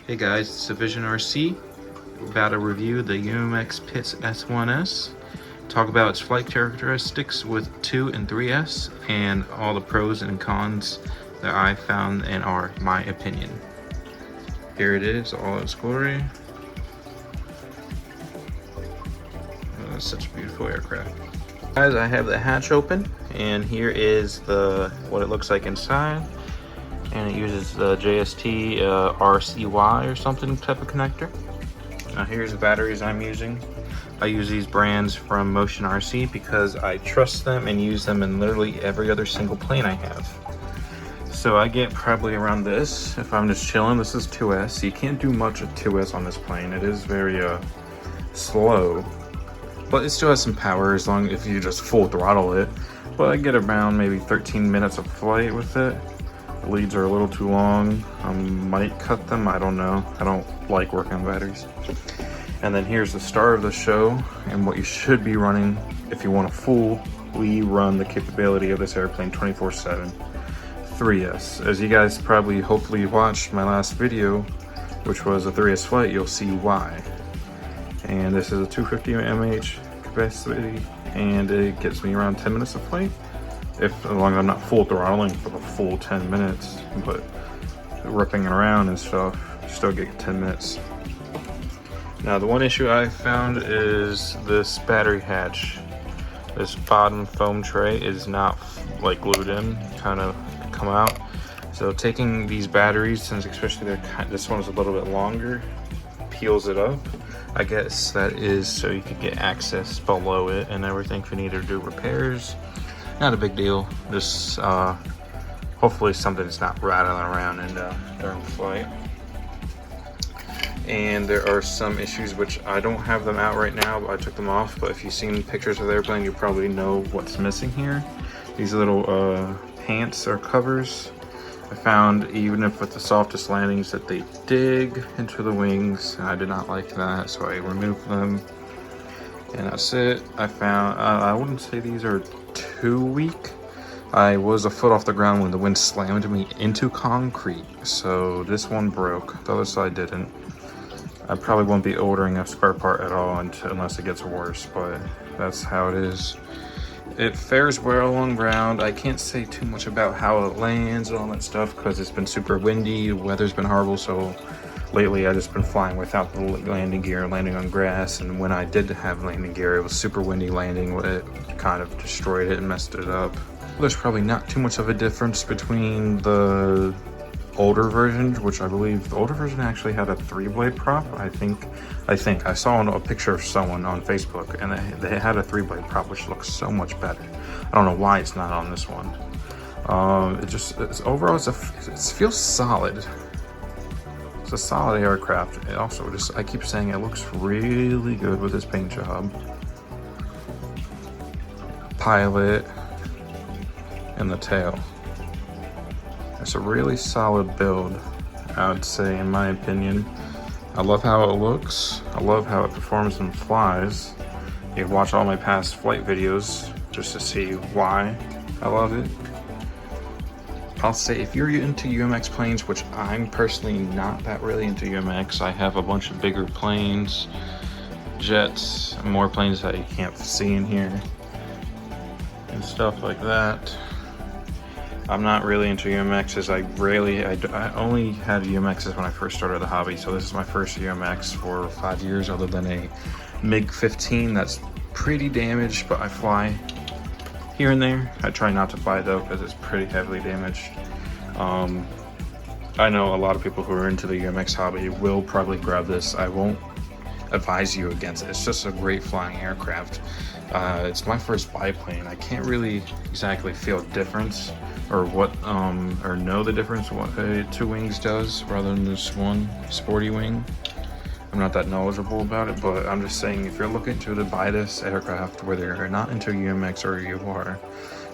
Hey guys, it's DivisionRc. We're about to review the UMX Pitts S-1S, talk about its flight characteristics with 2 and 3S, and all the pros and cons that I found and are my opinion. Here it is, all its glory. Oh, such a beautiful aircraft. Guys, I have the hatch open, and here is what it looks like inside. And it uses the JST RCY or something type of connector. Now here's the batteries I'm using. I use these brands from DivisionRc because I trust them and use them in literally every other single plane I have. So I get probably around this if I'm just chilling. This is 2S. You can't do much with 2S on this plane. It is very slow, but it still has some power as long if you just full throttle it. But I get around maybe 13 minutes of flight with it. Leads are a little too long. I might cut them, I don't know. I don't like working on batteries. And then here's the star of the show and what you should be running if you want to fully run the capability of this airplane 24/7. 3S. As you guys probably hopefully watched my last video, which was a 3S flight, you'll see why. And this is a 250 mAh capacity and it gets me around 10 minutes of flight. As long as I'm not full throttling for the full 10 minutes, but ripping it around and stuff, you still get 10 minutes. Now the one issue I found is this battery hatch. This bottom foam tray is not like glued in, kind of come out. So taking these batteries, since especially this one is a little bit longer, peels it up. I guess that is so you could get access below it and everything if you need to do repairs. Not a big deal, just hopefully something's not rattling around during flight. And there are some issues which I don't have them out right now, but I took them off. But if you've seen pictures of the airplane, you probably know what's missing here. These little pants or covers. I found even if with the softest landings that they dig into the wings. I did not like that, so I removed them. And that's it. I found, I wouldn't say these are too weak. I was a foot off the ground when the wind slammed me into concrete. So this one broke, the other side didn't. I probably won't be ordering a spare part at all unless it gets worse, but that's how it is. It fares well on ground. I can't say too much about how it lands and all that stuff because it's been super windy, the weather's been horrible, so lately, I've just been flying without the landing gear, landing on grass, and when I did have landing gear, it was super windy landing. It kind of destroyed it and messed it up. There's probably not too much of a difference between the older version, which I believe the older version actually had a 3-blade prop. I think I saw a picture of someone on Facebook, and they had a 3-blade prop, which looks so much better. I don't know why it's not on this one. Overall, it feels solid. It's a solid aircraft. It also I keep saying it looks really good with this paint job. Pilot and the tail. It's a really solid build, I would say, in my opinion. I love how it looks. I love how it performs and flies. You can watch all my past flight videos just to see why I love it. I'll say if you're into UMX planes, which I'm personally not that really into UMX, I have a bunch of bigger planes, jets, more planes that you can't see in here, and stuff like that. I'm not really into UMXs. I only had UMXs when I first started the hobby, so this is my first UMX for 5 years, other than a MiG-15 that's pretty damaged, but I fly here and there. I try not to fly though because it's pretty heavily damaged. I know a lot of people who are into the UMX hobby will probably grab this. I won't advise you against it. It's just a great flying aircraft. It's my first biplane. I can't really exactly feel a difference or know the difference what a 2 wings does rather than this one sporty wing. I'm not that knowledgeable about it, but I'm just saying if you're looking to buy this aircraft, whether you're not into UMX or you are,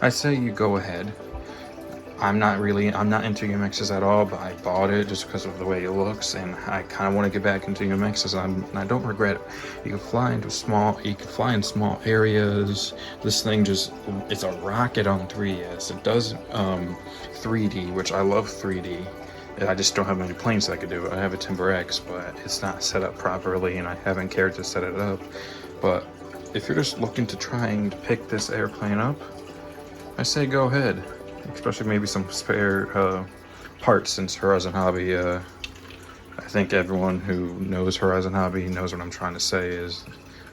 I say you go ahead. I'm not into UMXs at all, but I bought it just because of the way it looks, and I kind of want to get back into UMXs. I don't regret it. You can fly in small areas. This thing it's a rocket on 3S. It does 3D, which I love 3D. I just don't have many planes that I could do. I have a Timber X, but it's not set up properly, and I haven't cared to set it up. But if you're just looking to try and pick this airplane up, I say go ahead. Especially maybe some spare parts, since Horizon Hobby, I think everyone who knows Horizon Hobby knows what I'm trying to say is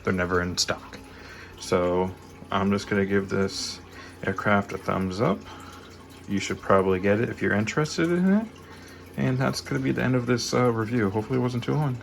they're never in stock. So I'm just gonna give this aircraft a thumbs up. You should probably get it if you're interested in it. And that's gonna be the end of this review. Hopefully it wasn't too long.